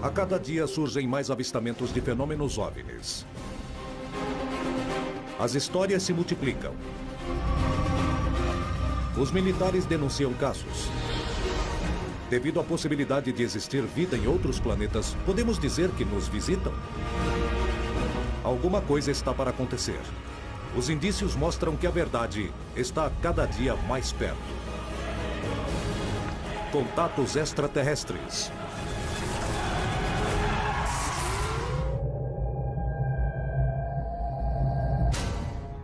A cada dia surgem mais avistamentos de fenômenos OVNIs. As histórias se multiplicam. Os militares denunciam casos. Devido à possibilidade de existir vida em outros planetas, podemos dizer que nos visitam? Alguma coisa está para acontecer. Os indícios mostram que a verdade está a cada dia mais perto. Contatos extraterrestres.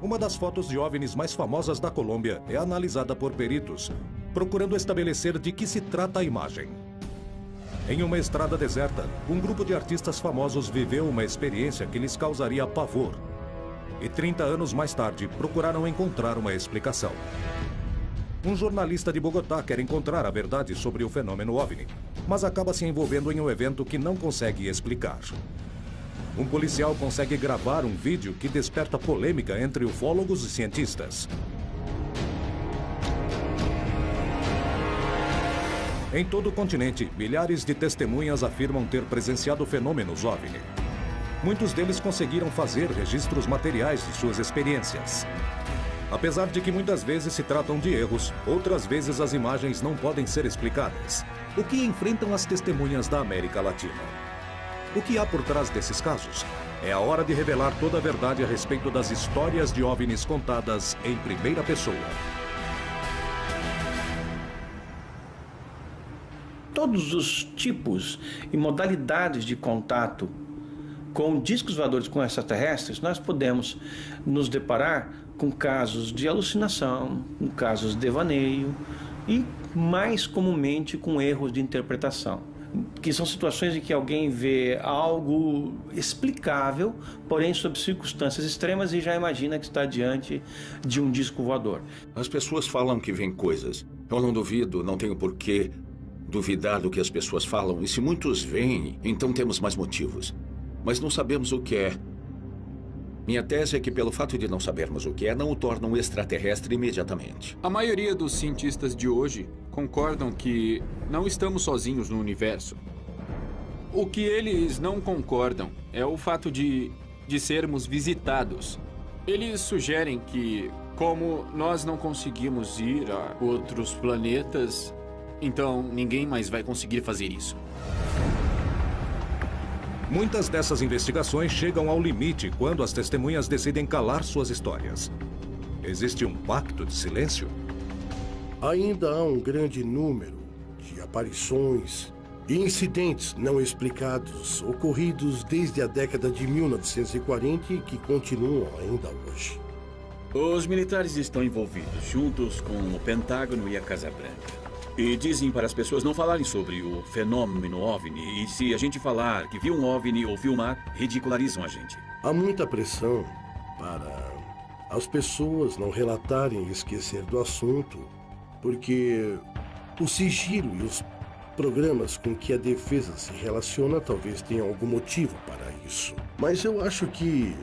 Uma das fotos de OVNIs mais famosas da Colômbia é analisada por peritos, procurando estabelecer de que se trata a imagem. Em uma estrada deserta, um grupo de artistas famosos viveu uma experiência que lhes causaria pavor. E 30 anos mais tarde, procuraram encontrar uma explicação. Um jornalista de Bogotá quer encontrar a verdade sobre o fenômeno OVNI, mas acaba se envolvendo em um evento que não consegue explicar. Um policial consegue gravar um vídeo que desperta polêmica entre ufólogos e cientistas. Em todo o continente, milhares de testemunhas afirmam ter presenciado fenômenos OVNI. Muitos deles conseguiram fazer registros materiais de suas experiências. Apesar de que muitas vezes se tratam de erros, outras vezes as imagens não podem ser explicadas. O que enfrentam as testemunhas da América Latina? O que há por trás desses casos? É a hora de revelar toda a verdade a respeito das histórias de OVNIs contadas em primeira pessoa. Todos os tipos e modalidades de contato com discos voadores com extraterrestres, nós podemos nos deparar com casos de alucinação, com casos de devaneio e, mais comumente, com erros de interpretação, que são situações em que alguém vê algo explicável, porém sob circunstâncias extremas e já imagina que está diante de um disco voador. As pessoas falam que vêm coisas. Eu não duvido, não tenho porquê duvidar do que as pessoas falam. E se muitos veem, então temos mais motivos. Mas não sabemos o que é. Minha tese é que pelo fato de não sabermos o que é, não o torna um extraterrestre imediatamente. A maioria dos cientistas de hoje concordam que não estamos sozinhos no universo. O que eles não concordam é o fato de sermos visitados. Eles sugerem que, como nós não conseguimos ir a outros planetas, então ninguém mais vai conseguir fazer isso. Muitas dessas investigações chegam ao limite quando as testemunhas decidem calar suas histórias. Existe um pacto de silêncio? Ainda há um grande número de aparições e incidentes não explicados ocorridos desde a década de 1940 e que continuam ainda hoje. Os militares estão envolvidos, juntos com o Pentágono e a Casa Branca. E dizem para as pessoas não falarem sobre o fenômeno OVNI. E se a gente falar que viu um OVNI ou filmar, ridicularizam a gente. Há muita pressão para as pessoas não relatarem e esquecer do assunto, porque o sigilo e os programas com que a defesa se relaciona talvez tenham algum motivo para isso. Mas eu acho que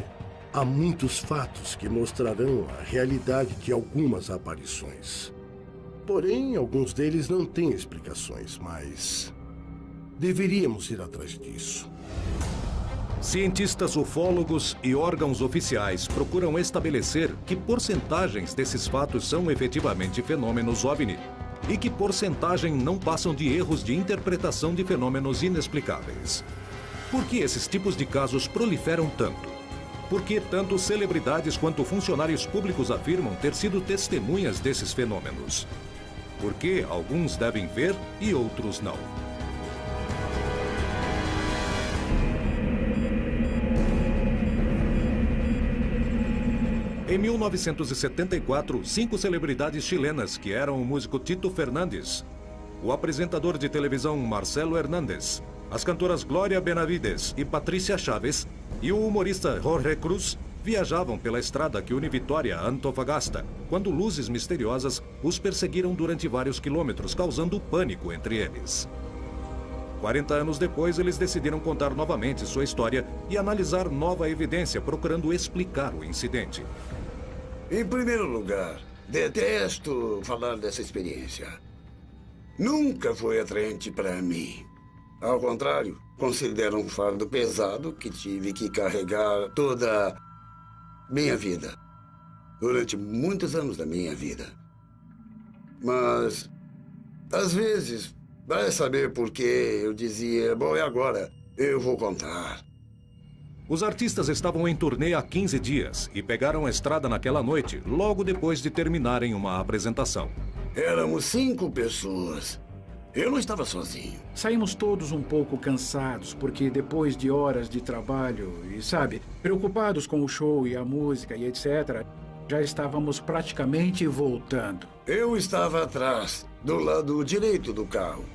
há muitos fatos que mostrarão a realidade de algumas aparições. Porém, alguns deles não têm explicações, mas deveríamos ir atrás disso. Cientistas ufólogos e órgãos oficiais procuram estabelecer que porcentagens desses fatos são efetivamente fenômenos OVNI e que porcentagem não passam de erros de interpretação de fenômenos inexplicáveis. Por que esses tipos de casos proliferam tanto? Por que tanto celebridades quanto funcionários públicos afirmam ter sido testemunhas desses fenômenos? Por que alguns devem ver e outros não? Em 1974, 5 celebridades chilenas, que eram o músico Tito Fernandes, o apresentador de televisão Marcelo Hernández, as cantoras Glória Benavides e Patrícia Chaves e o humorista Jorge Cruz, viajavam pela estrada que une Vitória a Antofagasta, quando luzes misteriosas os perseguiram durante vários quilômetros, causando pânico entre eles. 40 anos depois, eles decidiram contar novamente sua história e analisar nova evidência, procurando explicar o incidente. Em primeiro lugar, detesto falar dessa experiência. Nunca foi atraente para mim. Ao contrário, considero um fardo pesado que tive que carregar toda minha vida. Durante muitos anos da minha vida. Mas, às vezes, vai saber por que eu dizia, bom, é agora, eu vou contar. Os artistas estavam em turnê há 15 dias e pegaram a estrada naquela noite, logo depois de terminarem uma apresentação. Éramos 5 pessoas. Eu não estava sozinho. Saímos todos um pouco cansados, porque depois de horas de trabalho e, sabe, preocupados com o show e a música e etc., já estávamos praticamente voltando. Eu estava atrás, do lado direito do carro.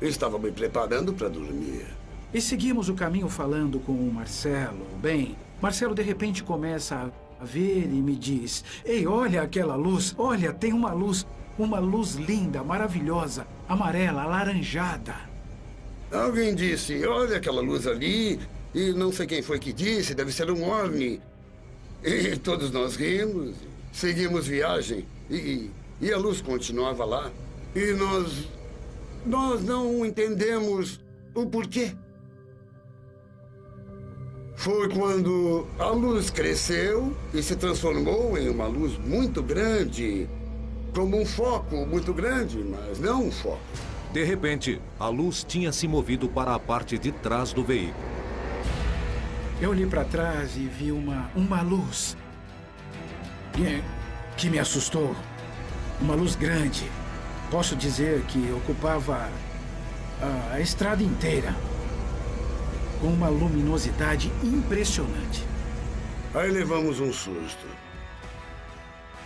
Estava me preparando para dormir. E seguimos o caminho falando com o Marcelo. Bem, Marcelo de repente começa a ver e me diz: ei, olha aquela luz, olha, tem uma luz linda, maravilhosa, amarela, alaranjada. Alguém disse, olha aquela luz ali, e não sei quem foi que disse, deve ser um OVNI. E todos nós rimos, seguimos viagem, e a luz continuava lá. E nós não entendemos o porquê. Foi quando a luz cresceu e se transformou em uma luz muito grande, como um foco muito grande, mas não um foco. De repente, a luz tinha se movido para a parte de trás do veículo. Eu olhei para trás e vi uma luz que me assustou. Uma luz grande. Posso dizer que ocupava a estrada inteira. Com uma luminosidade impressionante. Aí levamos um susto.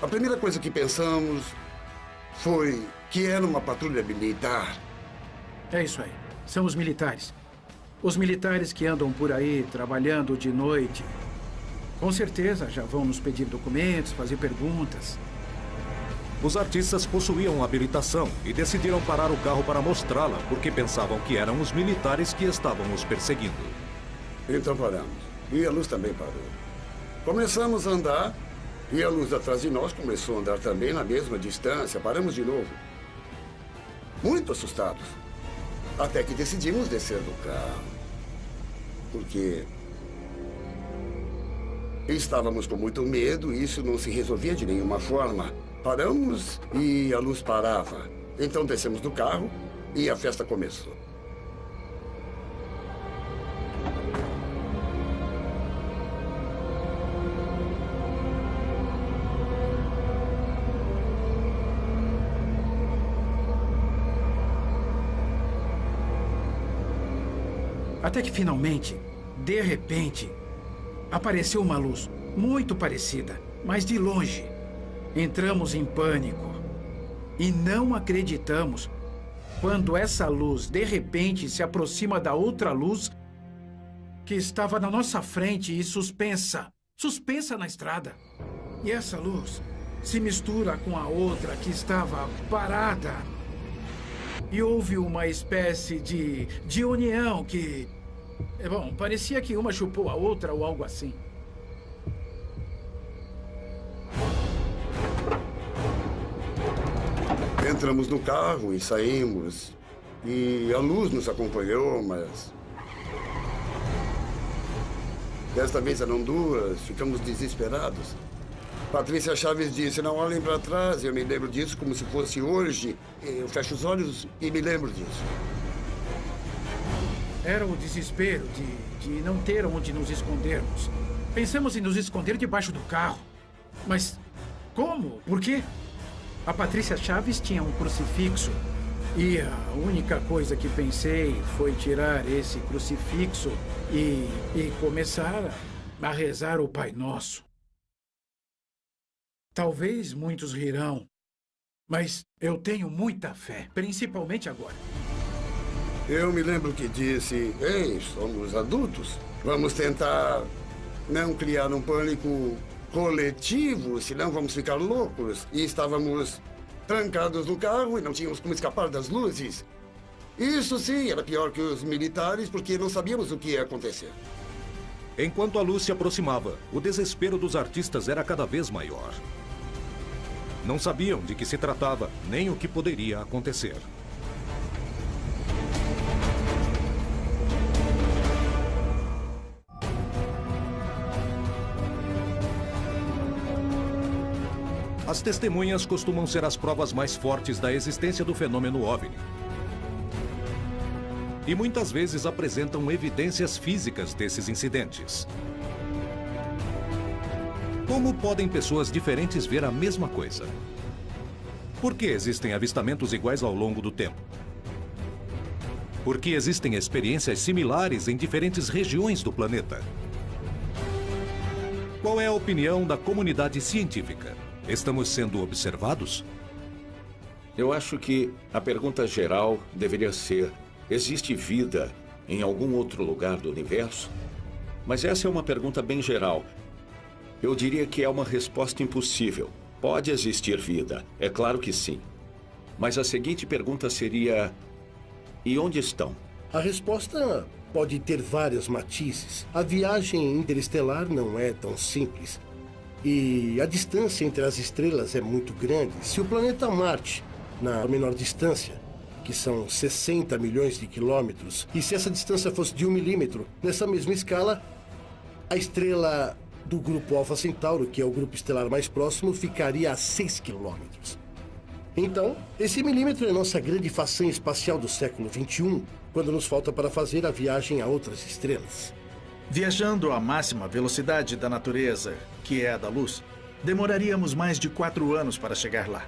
A primeira coisa que pensamos foi que era uma patrulha militar. É isso aí. São os militares. Os militares que andam por aí trabalhando de noite. Com certeza já vão nos pedir documentos, fazer perguntas. Os artistas possuíam habilitação e decidiram parar o carro para mostrá-la, porque pensavam que eram os militares que estavam os perseguindo. Então paramos. E a luz também parou. Começamos a andar e a luz atrás de nós começou a andar também na mesma distância. Paramos de novo. Muito assustados. Até que decidimos descer do carro. Porque estávamos com muito medo e isso não se resolvia de nenhuma forma. Paramos e a luz parava. Então descemos do carro e a festa começou. Até que finalmente, de repente, apareceu uma luz muito parecida, mas de longe. Entramos em pânico e não acreditamos quando essa luz, de repente, se aproxima da outra luz que estava na nossa frente e suspensa na estrada. E essa luz se mistura com a outra que estava parada. E houve uma espécie de união que... Bom, parecia que uma chupou a outra ou algo assim. Entramos no carro e saímos. E a luz nos acompanhou, mas... Desta vez eram duas, ficamos desesperados. Patrícia Chaves disse, não olhem para trás. Eu me lembro disso como se fosse hoje. Eu fecho os olhos e me lembro disso. Era o desespero de não ter onde nos escondermos. Pensamos em nos esconder debaixo do carro. Mas como? Por quê? A Patrícia Chaves tinha um crucifixo. E a única coisa que pensei foi tirar esse crucifixo e começar a rezar o Pai Nosso. Talvez muitos rirão, mas eu tenho muita fé, principalmente agora. Eu me lembro que disse, ei, somos adultos. Vamos tentar não criar um pânico coletivo, senão vamos ficar loucos. E estávamos trancados no carro e não tínhamos como escapar das luzes. Isso sim, era pior que os militares, porque não sabíamos o que ia acontecer. Enquanto a luz se aproximava, o desespero dos artistas era cada vez maior. Não sabiam de que se tratava, nem o que poderia acontecer. As testemunhas costumam ser as provas mais fortes da existência do fenômeno OVNI. E muitas vezes apresentam evidências físicas desses incidentes. Como podem pessoas diferentes ver a mesma coisa? Por que existem avistamentos iguais ao longo do tempo? Por que existem experiências similares em diferentes regiões do planeta? Qual é a opinião da comunidade científica? Estamos sendo observados? Eu acho que a pergunta geral deveria ser: existe vida em algum outro lugar do universo? Mas essa é uma pergunta bem geral. Eu diria que é uma resposta impossível. Pode existir vida, é claro que sim. Mas a seguinte pergunta seria: e onde estão? A resposta pode ter vários matizes. A viagem interestelar não é tão simples. E a distância entre as estrelas é muito grande. Se o planeta Marte, na menor distância, que são 60 milhões de quilômetros, e se essa distância fosse de 1 milímetro, nessa mesma escala, a estrela do grupo Alfa Centauro, que é o grupo estelar mais próximo, ficaria a 6 quilômetros. Então, esse milímetro é nossa grande façanha espacial do século XXI, quando nos falta para fazer a viagem a outras estrelas. Viajando à máxima velocidade da natureza, que é a da luz, demoraríamos mais de 4 anos para chegar lá.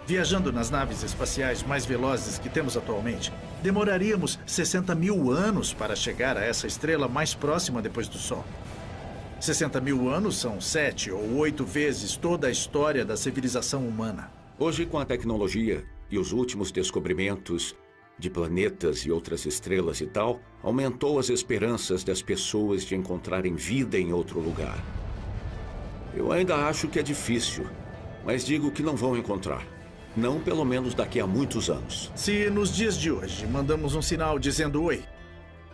Viajando nas naves espaciais mais velozes que temos atualmente, demoraríamos 60 mil anos para chegar a essa estrela mais próxima depois do Sol. 60 mil anos são 7 ou 8 vezes toda a história da civilização humana. Hoje, com a tecnologia e os últimos descobrimentos de planetas e outras estrelas e tal, aumentou as esperanças das pessoas de encontrarem vida em outro lugar. Eu ainda acho que é difícil, mas digo que não vão encontrar. Não pelo menos daqui a muitos anos. Se nos dias de hoje mandamos um sinal dizendo oi,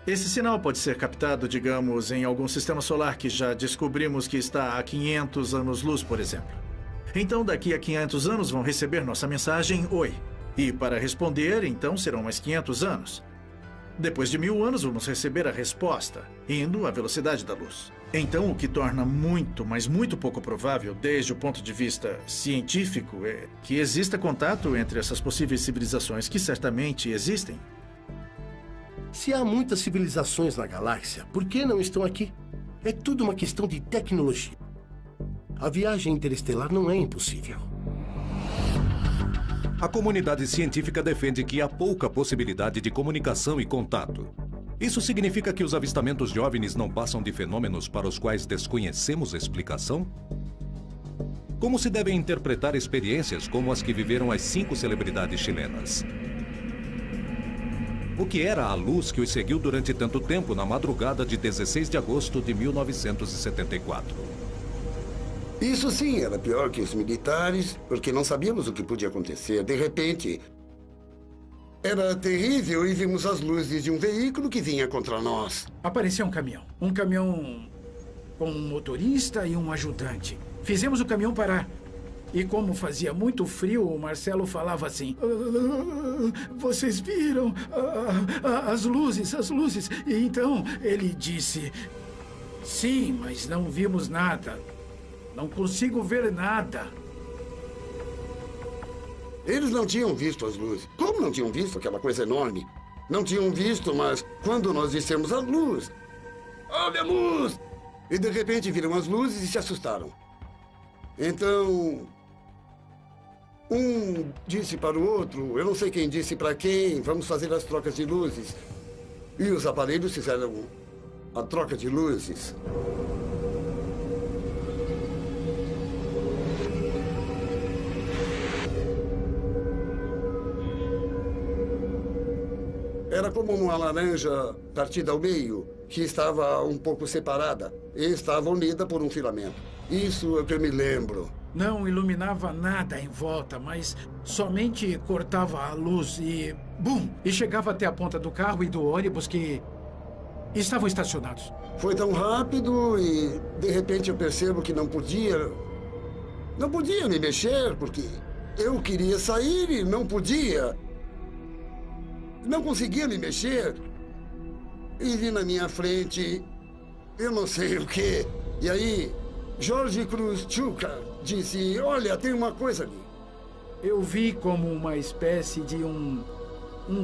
esse sinal pode ser captado, digamos, em algum sistema solar que já descobrimos que está a 500 anos-luz, por exemplo. Então, daqui a 500 anos vão receber nossa mensagem oi. E para responder, então, serão mais 500 anos. Depois de 1000 anos, vamos receber a resposta, indo à velocidade da luz. Então, o que torna muito, mas muito pouco provável, desde o ponto de vista científico, é que exista contato entre essas possíveis civilizações, que certamente existem. Se há muitas civilizações na galáxia, por que não estão aqui? É tudo uma questão de tecnologia. A viagem interestelar não é impossível. A comunidade científica defende que há pouca possibilidade de comunicação e contato. Isso significa que os avistamentos de OVNIs não passam de fenômenos para os quais desconhecemos explicação? Como se devem interpretar experiências como as que viveram as 5 celebridades chilenas? O que era a luz que os seguiu durante tanto tempo na madrugada de 16 de agosto de 1974? Isso sim era pior que os militares, porque não sabíamos o que podia acontecer. De repente, era terrível e vimos as luzes de um veículo que vinha contra nós. Apareceu um caminhão. Um caminhão com um motorista e um ajudante. Fizemos o caminhão parar. E como fazia muito frio, o Marcelo falava assim: vocês viram as luzes, as luzes. E então ele disse: sim, mas não vimos nada. Não consigo ver nada. Eles não tinham visto as luzes. Como não tinham visto aquela coisa enorme? Não tinham visto, mas quando nós dissemos a luz, olha a luz! E de repente viram as luzes e se assustaram. Então, um disse para o outro, eu não sei quem disse para quem, vamos fazer as trocas de luzes. E os aparelhos fizeram a troca de luzes. Era como uma laranja partida ao meio, que estava um pouco separada e estava unida por um filamento. Isso é o que eu me lembro. Não iluminava nada em volta, mas somente cortava a luz e... bum! E chegava até a ponta do carro e do ônibus que estavam estacionados. Foi tão rápido e, de repente, eu percebo que não podia me mexer, porque eu queria sair e não podia. Não conseguia me mexer. E vi na minha frente, eu não sei o quê. E aí, Jorge Cruz Chuca disse, olha, tem uma coisa ali. Eu vi como uma espécie de um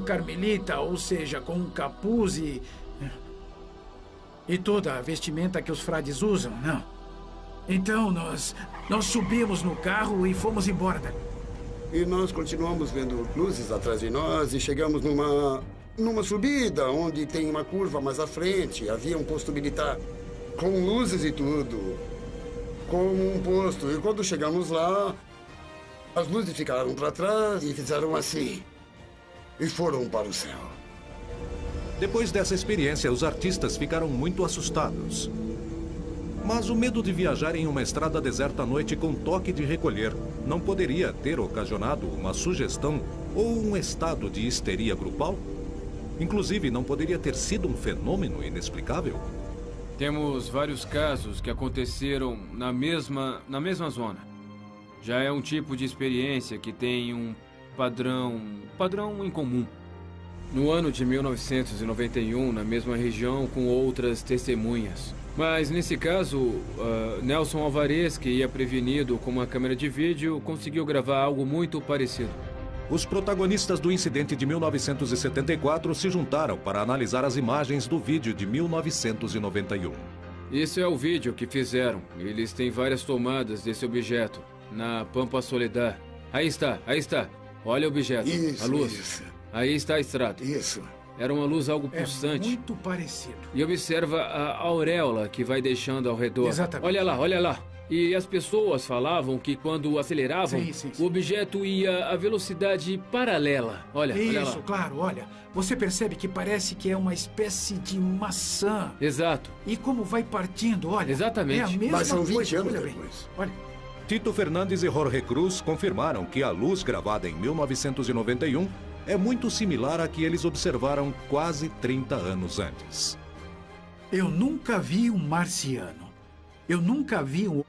carmelita, ou seja, com um capuz e toda a vestimenta que os frades usam, não. Então nós subimos no carro e fomos embora dali. E nós continuamos vendo luzes atrás de nós e chegamos numa subida onde tem uma curva mais à frente. Havia um posto militar com luzes e tudo, com um posto. E quando chegamos lá, as luzes ficaram para trás e fizeram assim. E foram para o céu. Depois dessa experiência, os artistas ficaram muito assustados. Mas o medo de viajar em uma estrada deserta à noite com toque de recolher não poderia ter ocasionado uma sugestão ou um estado de histeria grupal? Inclusive, não poderia ter sido um fenômeno inexplicável? Temos vários casos que aconteceram na mesma zona. Já é um tipo de experiência que tem um padrão em comum. No ano de 1991, na mesma região, com outras testemunhas. Mas, nesse caso, Nelson Alvarez, que ia prevenido com uma câmera de vídeo, conseguiu gravar algo muito parecido. Os protagonistas do incidente de 1974 se juntaram para analisar as imagens do vídeo de 1991. Esse é o vídeo que fizeram. Eles têm várias tomadas desse objeto, na Pampa Soledad. Aí está. Olha o objeto, isso, a luz. Isso. Aí está a extrato. Isso. Era uma luz algo pulsante. É muito parecido. E observa a auréola que vai deixando ao redor. Exatamente. Olha lá. E as pessoas falavam que quando aceleravam, sim. o objeto ia a velocidade paralela. Olha lá. Isso, claro, olha. Você percebe que parece que é uma espécie de maçã. Exato. E como vai partindo, olha. Exatamente. É a mesma Mas são 20 coisa. anos Olha bem. depois. Olha. Tito Fernandes e Jorge Cruz confirmaram que a luz gravada em 1991 é muito similar à que eles observaram quase 30 anos antes. Eu nunca vi um marciano. Eu nunca vi um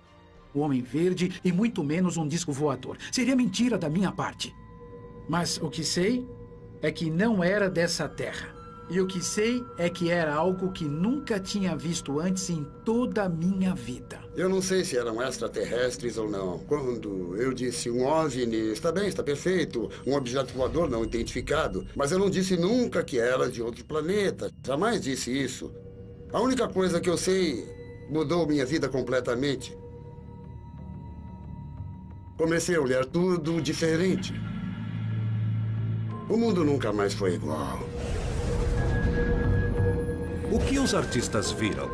homem verde e muito menos um disco voador. Seria mentira da minha parte. Mas o que sei é que não era dessa terra. E o que sei é que era algo que nunca tinha visto antes em toda a minha vida. Eu não sei se eram extraterrestres ou não. Quando eu disse um OVNI, está bem, está perfeito. Um objeto voador não identificado. Mas eu não disse nunca que era de outro planeta. Jamais disse isso. A única coisa que eu sei mudou minha vida completamente. Comecei a olhar tudo diferente. O mundo nunca mais foi igual. O que os artistas viram?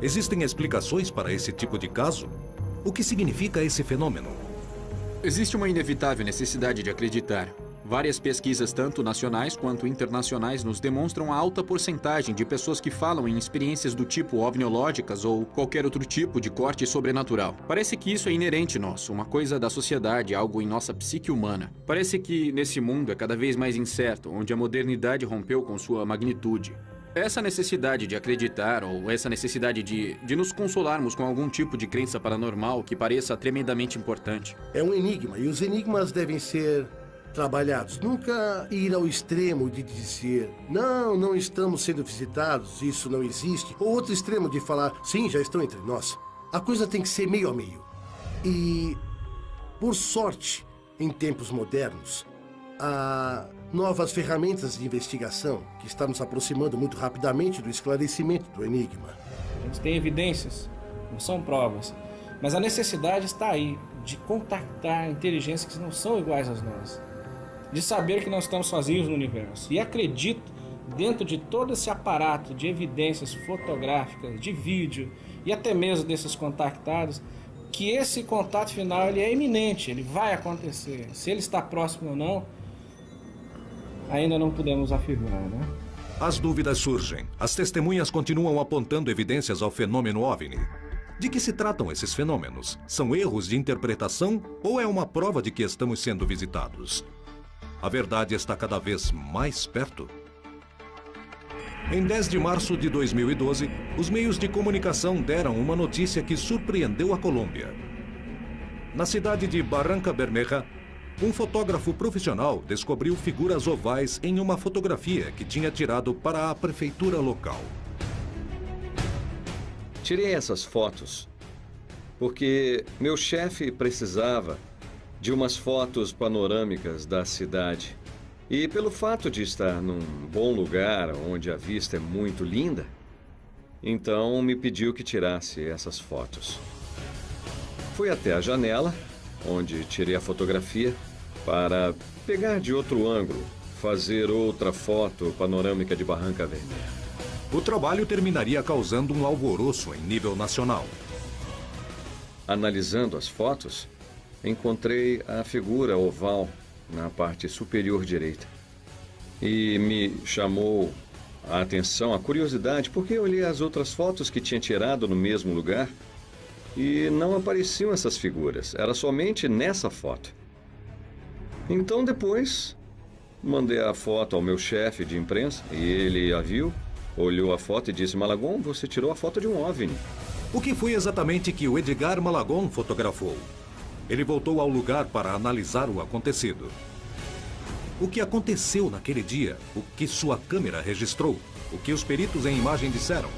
Existem explicações para esse tipo de caso? O que significa esse fenômeno? Existe uma inevitável necessidade de acreditar. Várias pesquisas, tanto nacionais quanto internacionais, nos demonstram a alta porcentagem de pessoas que falam em experiências do tipo ovniológicas ou qualquer outro tipo de corte sobrenatural. Parece que isso é inerente nosso, uma coisa da sociedade, algo em nossa psique humana. Parece que nesse mundo é cada vez mais incerto, onde a modernidade rompeu com sua magnitude. Essa necessidade de acreditar, ou essa necessidade de nos consolarmos com algum tipo de crença paranormal que pareça tremendamente importante. É um enigma, e os enigmas devem ser trabalhados. Nunca ir ao extremo de dizer, não estamos sendo visitados, isso não existe. Ou outro extremo de falar, sim, já estão entre nós. A coisa tem que ser meio a meio. E, por sorte, em tempos modernos, há novas ferramentas de investigação que estão nos aproximando muito rapidamente do esclarecimento do enigma. A gente tem evidências, não são provas, mas a necessidade está aí de contactar inteligências que não são iguais às nossas, de saber que não estamos sozinhos no universo. E acredito, dentro de todo esse aparato de evidências fotográficas, de vídeo e até mesmo desses contactados, que esse contato final ele é iminente, ele vai acontecer. Se ele está próximo ou não, ainda não podemos afirmar, né? As dúvidas surgem. As testemunhas continuam apontando evidências ao fenômeno OVNI. De que se tratam esses fenômenos? São erros de interpretação ou é uma prova de que estamos sendo visitados? A verdade está cada vez mais perto. Em 10 de março de 2012, os meios de comunicação deram uma notícia que surpreendeu a Colômbia. Na cidade de Barranca Bermeja, um fotógrafo profissional descobriu figuras ovais em uma fotografia que tinha tirado para a prefeitura local. Tirei essas fotos porque meu chefe precisava de umas fotos panorâmicas da cidade. E pelo fato de estar num bom lugar, onde a vista é muito linda, então me pediu que tirasse essas fotos. Fui até a janela, onde tirei a fotografia, para pegar de outro ângulo, fazer outra foto panorâmica de Barranca Bermeja. O trabalho terminaria causando um alvoroço em nível nacional. Analisando as fotos, encontrei a figura oval na parte superior direita. E me chamou a atenção, a curiosidade, porque eu olhei as outras fotos que tinha tirado no mesmo lugar e não apareciam essas figuras. Era somente nessa foto. Então depois, mandei a foto ao meu chefe de imprensa e ele a viu, olhou a foto e disse: Malagon, você tirou a foto de um OVNI. O que foi exatamente que o Edgar Malagon fotografou? Ele voltou ao lugar para analisar o acontecido. O que aconteceu naquele dia? O que sua câmera registrou? O que os peritos em imagem disseram?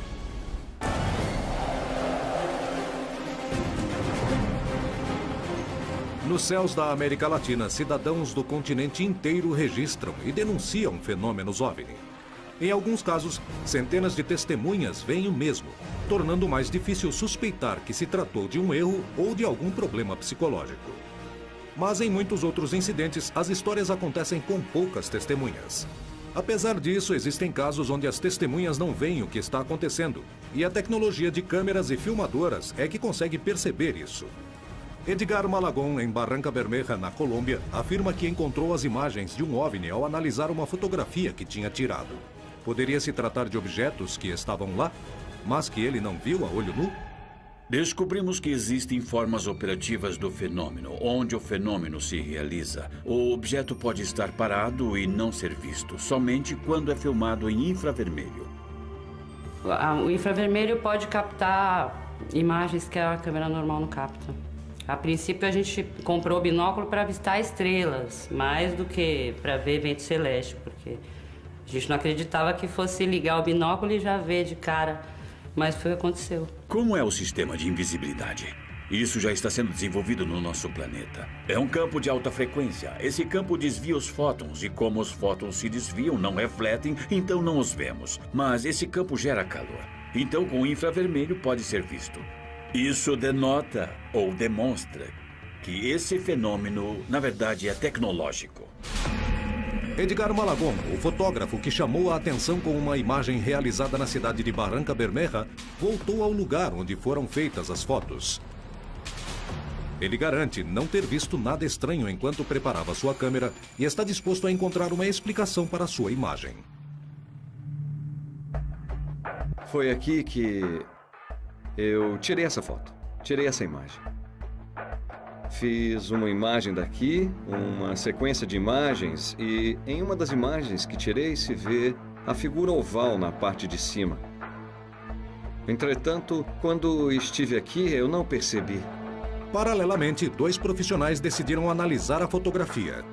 Nos céus da América Latina, cidadãos do continente inteiro registram e denunciam fenômenos OVNI. Em alguns casos, centenas de testemunhas veem o mesmo, tornando mais difícil suspeitar que se tratou de um erro ou de algum problema psicológico. Mas em muitos outros incidentes, as histórias acontecem com poucas testemunhas. Apesar disso, existem casos onde as testemunhas não veem o que está acontecendo, e a tecnologia de câmeras e filmadoras é que consegue perceber isso. Edgar Malagon, em Barranca Bermeja, na Colômbia, afirma que encontrou as imagens de um OVNI ao analisar uma fotografia que tinha tirado. Poderia se tratar de objetos que estavam lá, mas que ele não viu a olho nu? Descobrimos que existem formas operativas do fenômeno, onde o fenômeno se realiza. O objeto pode estar parado e não ser visto, somente quando é filmado em infravermelho. O infravermelho pode captar imagens que a câmera normal não capta. A princípio, a gente comprou o binóculo para avistar estrelas, mais do que para ver vento celeste, porque a gente não acreditava que fosse ligar o binóculo e já ver de cara, mas foi o que aconteceu. Como é o sistema de invisibilidade? Isso já está sendo desenvolvido no nosso planeta. É um campo de alta frequência. Esse campo desvia os fótons e como os fótons se desviam, não refletem, então não os vemos. Mas esse campo gera calor. Então, com o infravermelho pode ser visto. Isso denota ou demonstra que esse fenômeno, na verdade, é tecnológico. Edgar Malagon, o fotógrafo que chamou a atenção com uma imagem realizada na cidade de Barranca Bermeja, voltou ao lugar onde foram feitas as fotos. Ele garante não ter visto nada estranho enquanto preparava sua câmera e está disposto a encontrar uma explicação para sua imagem. Foi aqui que eu tirei essa foto, tirei essa imagem. Fiz uma imagem daqui, uma sequência de imagens e em uma das imagens que tirei se vê a figura oval na parte de cima. Entretanto, quando estive aqui, eu não percebi. Paralelamente, dois profissionais decidiram analisar a fotografia.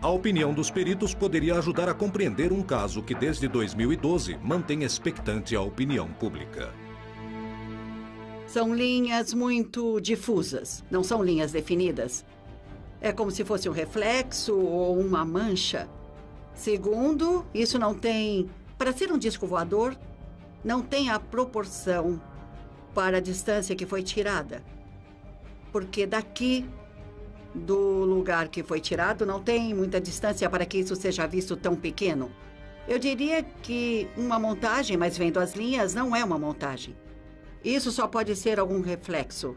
A opinião dos peritos poderia ajudar a compreender um caso que desde 2012 mantém expectante a opinião pública. São linhas muito difusas, não são linhas definidas. É como se fosse um reflexo ou uma mancha. Segundo, isso não tem... Para ser um disco voador, não tem a proporção para a distância que foi tirada. Porque daqui, do lugar que foi tirado, não tem muita distância para que isso seja visto tão pequeno. Eu diria que uma montagem, mas vendo as linhas, não é uma montagem. Isso só pode ser algum reflexo.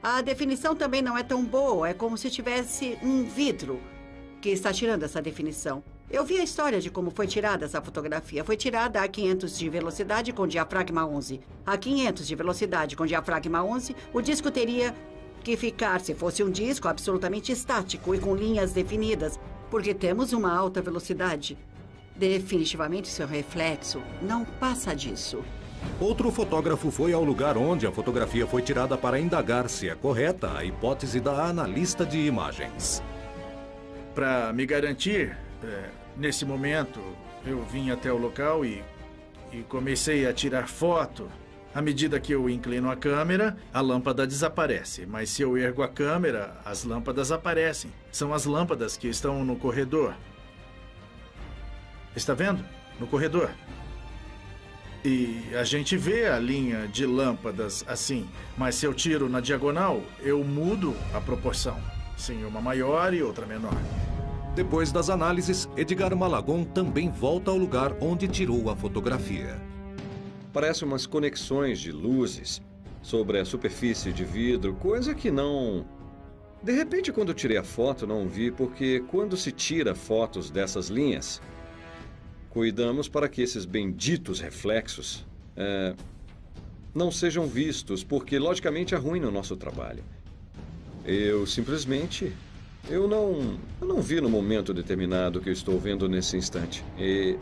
A definição também não é tão boa. É como se tivesse um vidro que está tirando essa definição. Eu vi a história de como foi tirada essa fotografia. Foi tirada a 500 de velocidade com diafragma 11. A 500 de velocidade com diafragma 11, o disco teria que ficar, se fosse um disco, absolutamente estático e com linhas definidas, porque temos uma alta velocidade. Definitivamente, seu reflexo não passa disso. Outro fotógrafo foi ao lugar onde a fotografia foi tirada para indagar se é correta a hipótese da analista de imagens. Para me garantir, nesse momento, eu vim até o local e comecei a tirar foto À medida que eu inclino a câmera, a lâmpada desaparece. Mas se eu ergo a câmera, as lâmpadas aparecem. São as lâmpadas que estão no corredor. Está vendo? No corredor. E a gente vê a linha de lâmpadas assim. Mas se eu tiro na diagonal, eu mudo a proporção. Sim, uma maior e outra menor. Depois das análises, Edgar Malagon também volta ao lugar onde tirou a fotografia. Parece umas conexões de luzes sobre a superfície de vidro, coisa que não... De repente, quando eu tirei a foto, não vi, porque quando se tira fotos dessas linhas, cuidamos para que esses benditos reflexos não sejam vistos, porque logicamente arruinam o nosso trabalho. Eu simplesmente... Eu não vi no momento determinado que eu estou vendo nesse instante. E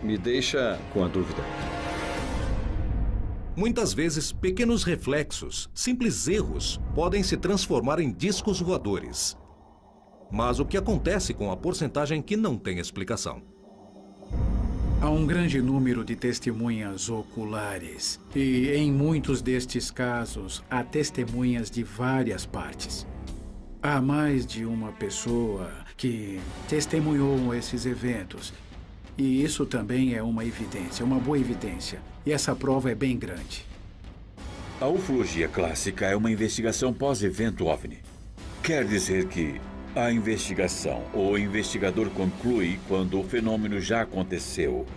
me deixa com a dúvida. Muitas vezes, pequenos reflexos, simples erros, podem se transformar em discos voadores. Mas o que acontece com a porcentagem que não tem explicação? Há um grande número de testemunhas oculares. E em muitos destes casos, há testemunhas de várias partes. Há mais de uma pessoa que testemunhou esses eventos. E isso também é uma evidência, uma boa evidência. E essa prova é bem grande. A ufologia clássica é uma investigação pós-evento OVNI. Quer dizer que a investigação ou o investigador conclui quando o fenômeno já aconteceu.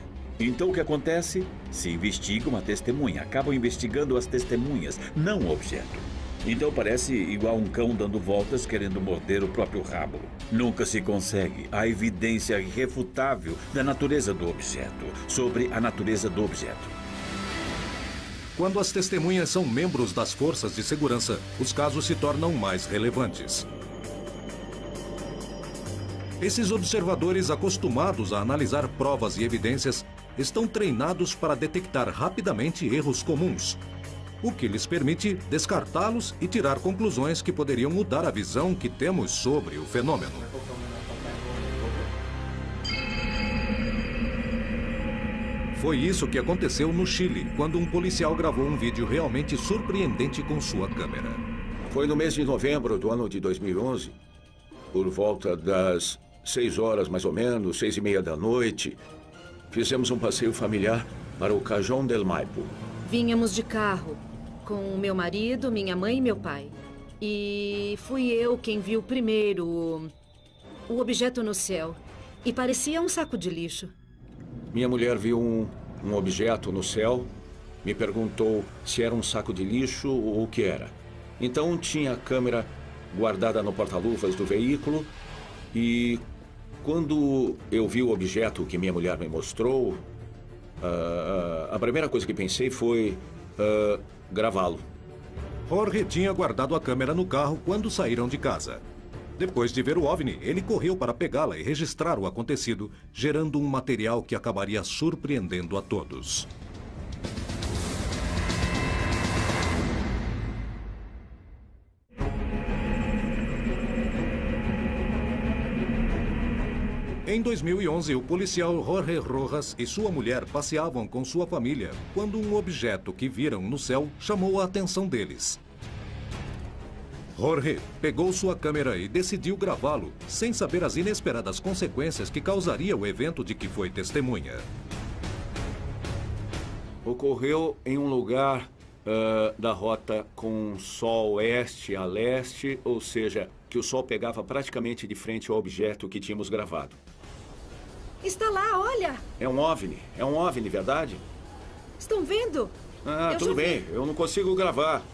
Então o que acontece? Se investiga uma testemunha. Acabam investigando as testemunhas, não o objeto. Então parece igual um cão dando voltas querendo morder o próprio rabo. Nunca se consegue a evidência irrefutável da natureza do objeto, sobre a natureza do objeto. Quando as testemunhas são membros das forças de segurança, os casos se tornam mais relevantes. Esses observadores, acostumados a analisar provas e evidências, estão treinados para detectar rapidamente erros comuns, o que lhes permite descartá-los e tirar conclusões que poderiam mudar a visão que temos sobre o fenômeno. Foi isso que aconteceu no Chile, quando um policial gravou um vídeo realmente surpreendente com sua câmera. Foi no mês de novembro do ano de 2011, por volta das 6 horas mais ou menos, 6:30 da noite, fizemos um passeio familiar para o Cajón del Maipo. Vínhamos de carro, com o meu marido, minha mãe e meu pai. E fui eu quem viu primeiro o objeto no céu. E parecia um saco de lixo. Minha mulher viu um objeto no céu, me perguntou se era um saco de lixo ou o que era. Então tinha a câmera guardada no porta-luvas do veículo e quando eu vi o objeto que minha mulher me mostrou, a primeira coisa que pensei foi gravá-lo. Jorge tinha guardado a câmera no carro quando saíram de casa. Depois de ver o OVNI, ele correu para pegá-la e registrar o acontecido, gerando um material que acabaria surpreendendo a todos. Em 2011, o policial Jorge Rojas e sua mulher passeavam com sua família quando um objeto que viram no céu chamou a atenção deles. Jorge pegou sua câmera e decidiu gravá-lo, sem saber as inesperadas consequências que causaria o evento de que foi testemunha. Ocorreu em um lugar da rota com sol oeste a leste, ou seja, que o sol pegava praticamente de frente ao objeto que tínhamos gravado. Está lá, olha! É um OVNI, verdade? Estão vendo? Tudo bem, eu não consigo gravar.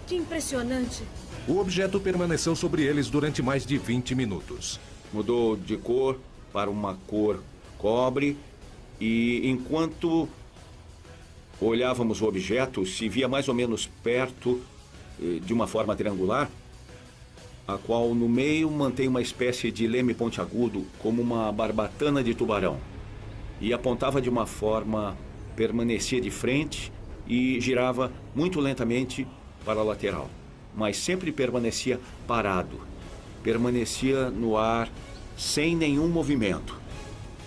Que impressionante. O objeto permaneceu sobre eles durante mais de 20 minutos. Mudou de cor para uma cor cobre e enquanto olhávamos o objeto, se via mais ou menos perto de uma forma triangular, a qual no meio mantém uma espécie de leme pontiagudo, como uma barbatana de tubarão. E apontava de uma forma, permanecia de frente e girava muito lentamente para a lateral. Mas sempre permanecia parado. Permanecia no ar, sem nenhum movimento.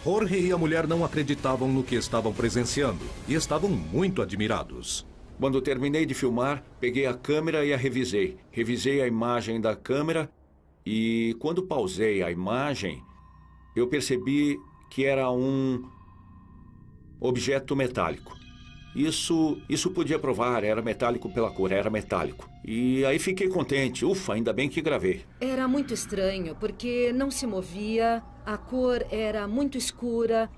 Jorge e a mulher não acreditavam no que estavam presenciando e estavam muito admirados. Quando terminei de filmar, peguei a câmera e a revisei. Revisei a imagem da câmera e quando pausei a imagem, eu percebi que era um objeto metálico. Isso podia provar, era metálico pela cor, era metálico. E aí fiquei contente, ufa, ainda bem que gravei. Era muito estranho, porque não se movia, a cor era muito escura.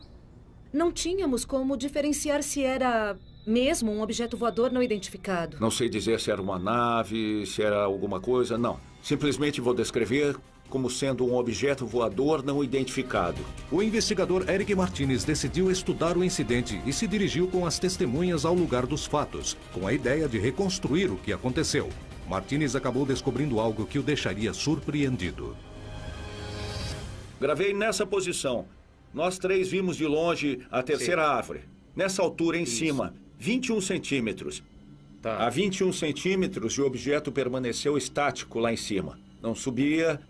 Não tínhamos como diferenciar se era mesmo um objeto voador não identificado. Não sei dizer se era uma nave, se era alguma coisa, não. Simplesmente vou descrever como sendo um objeto voador não identificado. O investigador Eric Martinez decidiu estudar o incidente e se dirigiu com as testemunhas ao lugar dos fatos, com a ideia de reconstruir o que aconteceu. Martinez acabou descobrindo algo que o deixaria surpreendido. Gravei nessa posição. Nós três vimos de longe a terceira árvore. Nessa altura, em cima, 21 centímetros. Tá. A 21 centímetros, o objeto permaneceu estático lá em cima. Não subia,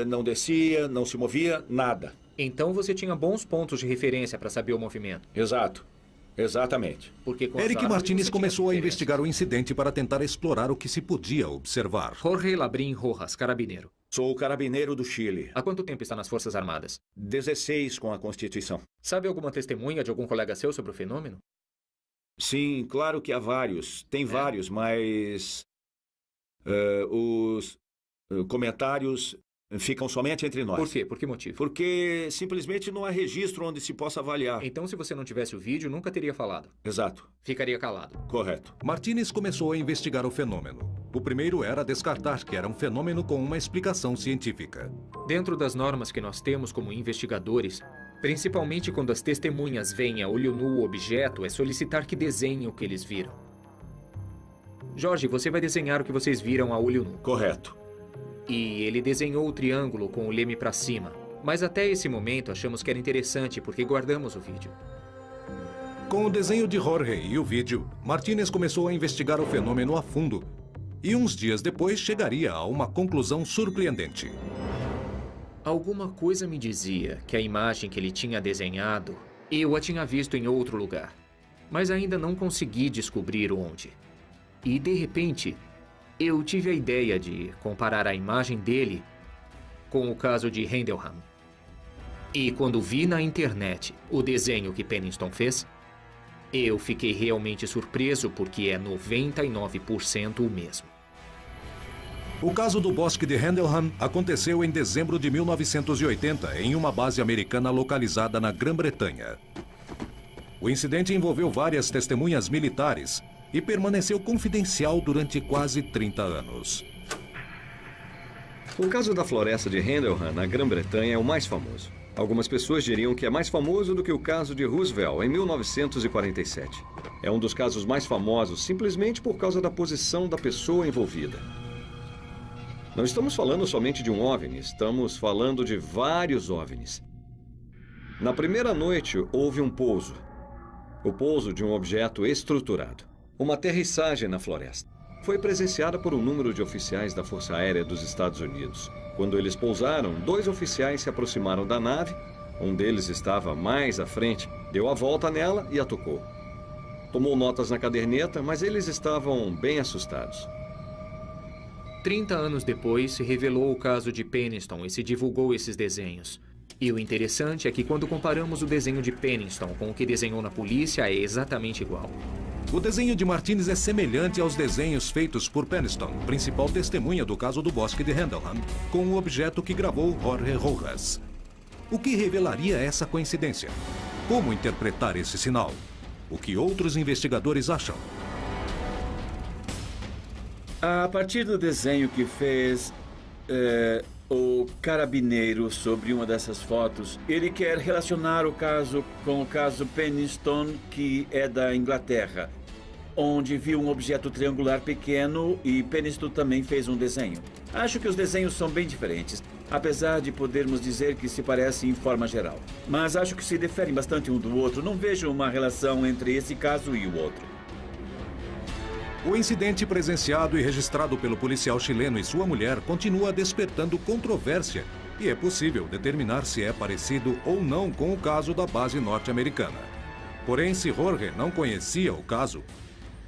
não descia, não se movia, nada. Então você tinha bons pontos de referência para saber o movimento. Exato. Exatamente. Porque com Eric Martinez começou a investigar o incidente para tentar explorar o que se podia observar. Jorge Labrín Rojas, carabineiro. Sou o carabineiro do Chile. Há quanto tempo está nas Forças Armadas? 16 com a Constituição. Sabe alguma testemunha de algum colega seu sobre o fenômeno? Sim, claro que há vários. Tem vários, mas os comentários ficam somente entre nós. Por quê? Por que motivo? Porque simplesmente não há registro onde se possa avaliar. Então, se você não tivesse o vídeo, nunca teria falado. Exato. Ficaria calado. Correto. Martinez começou a investigar o fenômeno. O primeiro era descartar que era um fenômeno com uma explicação científica. Dentro das normas que nós temos como investigadores, principalmente quando as testemunhas veem a olho nu o objeto, é solicitar que desenhem o que eles viram. Jorge, você vai desenhar o que vocês viram a olho nu. Correto. E ele desenhou o triângulo com o leme para cima. Mas até esse momento achamos que era interessante porque guardamos o vídeo. Com o desenho de Jorge e o vídeo, Martinez começou a investigar o fenômeno a fundo. E uns dias depois chegaria a uma conclusão surpreendente. Alguma coisa me dizia que a imagem que ele tinha desenhado, eu a tinha visto em outro lugar. Mas ainda não consegui descobrir onde. E de repente, eu tive a ideia de comparar a imagem dele com o caso de Handelham. E quando vi na internet o desenho que Penniston fez, eu fiquei realmente surpreso porque é 99% o mesmo. O caso do Bosque de Handelham aconteceu em dezembro de 1980 em uma base americana localizada na Grã-Bretanha. O incidente envolveu várias testemunhas militares e permaneceu confidencial durante quase 30 anos. O caso da floresta de Handelham, na Grã-Bretanha, é o mais famoso. Algumas pessoas diriam que é mais famoso do que o caso de Roosevelt, em 1947. É um dos casos mais famosos simplesmente por causa da posição da pessoa envolvida. Não estamos falando somente de um OVNI, estamos falando de vários OVNIs. Na primeira noite, houve um pouso. O pouso de um objeto estruturado. Uma aterrissagem na floresta. Foi presenciada por um número de oficiais da Força Aérea dos Estados Unidos. Quando eles pousaram, 2 oficiais se aproximaram da nave. Um deles estava mais à frente, deu a volta nela e a tocou. Tomou notas na caderneta, mas eles estavam bem assustados. 30 anos depois, se revelou o caso de Penniston e se divulgou esses desenhos. E o interessante é que quando comparamos o desenho de Penniston com o que desenhou na polícia, é exatamente igual. O desenho de Martinez é semelhante aos desenhos feitos por Penniston, principal testemunha do caso do Bosque de Handelham, com o objeto que gravou Jorge Rojas. O que revelaria essa coincidência? Como interpretar esse sinal? O que outros investigadores acham? A partir do desenho que fez o carabineiro sobre uma dessas fotos, ele quer relacionar o caso com o caso Penniston, que é da Inglaterra, onde viu um objeto triangular pequeno e Penniston também fez um desenho. Acho que os desenhos são bem diferentes, apesar de podermos dizer que se parecem em forma geral. Mas acho que se diferem bastante um do outro. Não vejo uma relação entre esse caso e o outro. O incidente presenciado e registrado pelo policial chileno e sua mulher continua despertando controvérsia E é possível determinar se é parecido ou não com o caso da base norte-americana. Porém, se Jorge não conhecia o caso,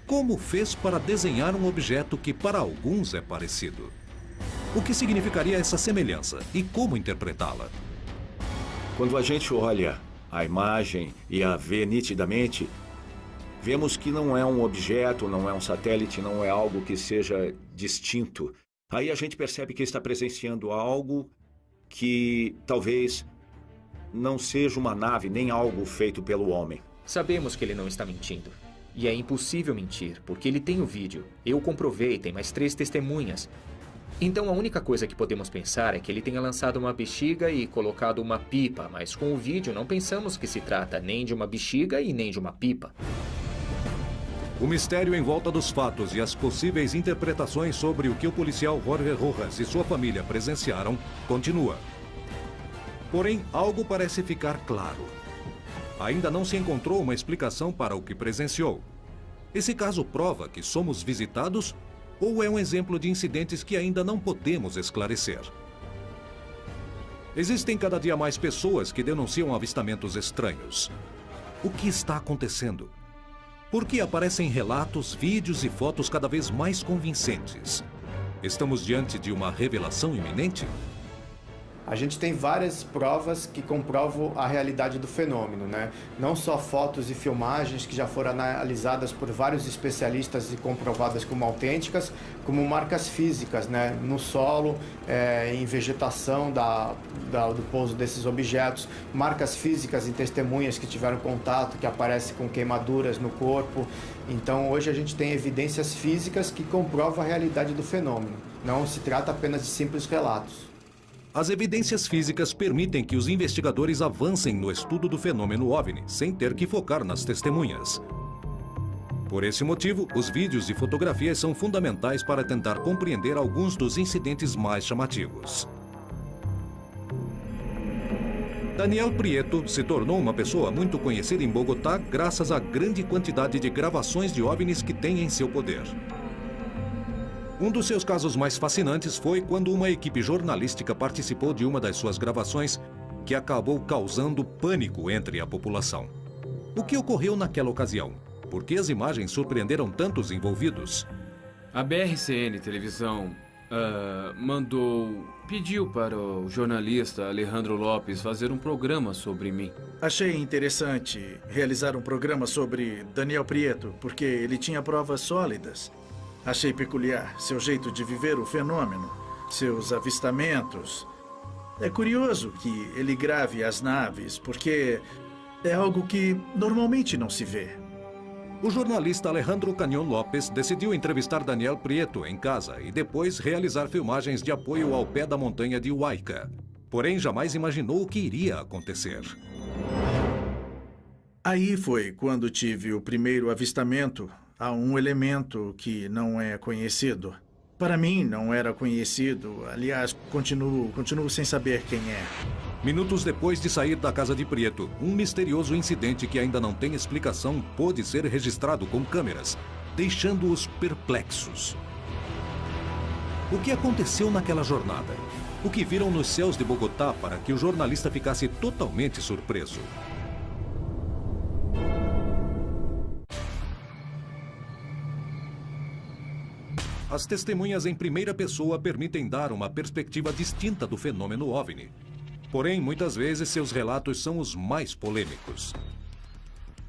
como fez para desenhar um objeto que para alguns é parecido? O que significaria essa semelhança e como interpretá-la? Quando a gente olha a imagem e a vê nitidamente, vemos que não é um objeto, não é um satélite, não é algo que seja distinto. Aí a gente percebe que está presenciando algo que talvez não seja uma nave, nem algo feito pelo homem. Sabemos que ele não está mentindo. E é impossível mentir, porque ele tem o vídeo. Eu comprovei, tem mais 3 testemunhas. Então a única coisa que podemos pensar é que ele tenha lançado uma bexiga e colocado uma pipa, mas com o vídeo não pensamos que se trata nem de uma bexiga e nem de uma pipa. O mistério em volta dos fatos e as possíveis interpretações sobre o que o policial Jorge Rojas e sua família presenciaram continua. Porém, algo parece ficar claro. Ainda não se encontrou uma explicação para o que presenciou. Esse caso prova que somos visitados ou é um exemplo de incidentes que ainda não podemos esclarecer? Existem cada dia mais pessoas que denunciam avistamentos estranhos. O que está acontecendo? Por que aparecem relatos, vídeos e fotos cada vez mais convincentes? Estamos diante de uma revelação iminente? A gente tem várias provas que comprovam a realidade do fenômeno, né? Não só fotos e filmagens que já foram analisadas por vários especialistas e comprovadas como autênticas, como marcas físicas, né? No solo, em vegetação do pouso desses objetos, marcas físicas em testemunhas que tiveram contato, que aparecem com queimaduras no corpo. Então, hoje a gente tem evidências físicas que comprovam a realidade do fenômeno. Não se trata apenas de simples relatos. As evidências físicas permitem que os investigadores avancem no estudo do fenômeno OVNI, sem ter que focar nas testemunhas. Por esse motivo, os vídeos e fotografias são fundamentais para tentar compreender alguns dos incidentes mais chamativos. Daniel Prieto se tornou uma pessoa muito conhecida em Bogotá graças à grande quantidade de gravações de OVNIs que tem em seu poder. Um dos seus casos mais fascinantes foi quando uma equipe jornalística participou de uma das suas gravações que acabou causando pânico entre a população. O que ocorreu naquela ocasião? Por que as imagens surpreenderam tantos envolvidos? A BRCN Televisão pediu para o jornalista Alejandro Lopes fazer um programa sobre mim. Achei interessante realizar um programa sobre Daniel Prieto, porque ele tinha provas sólidas. Achei peculiar seu jeito de viver o fenômeno, seus avistamentos. É curioso que ele grave as naves, porque é algo que normalmente não se vê. O jornalista Alejandro Canyon Lopes decidiu entrevistar Daniel Prieto em casa e depois realizar filmagens de apoio ao pé da montanha de Huayca. Porém, jamais imaginou o que iria acontecer. Aí foi quando tive o primeiro avistamento a um elemento que não é conhecido. Para mim, não era conhecido. Aliás, continuo sem saber quem é. Minutos depois de sair da casa de Prieto, um misterioso incidente que ainda não tem explicação pôde ser registrado com câmeras, deixando-os perplexos. O que aconteceu naquela jornada? O que viram nos céus de Bogotá para que o jornalista ficasse totalmente surpreso? As testemunhas em primeira pessoa permitem dar uma perspectiva distinta do fenômeno OVNI. Porém, muitas vezes seus relatos são os mais polêmicos.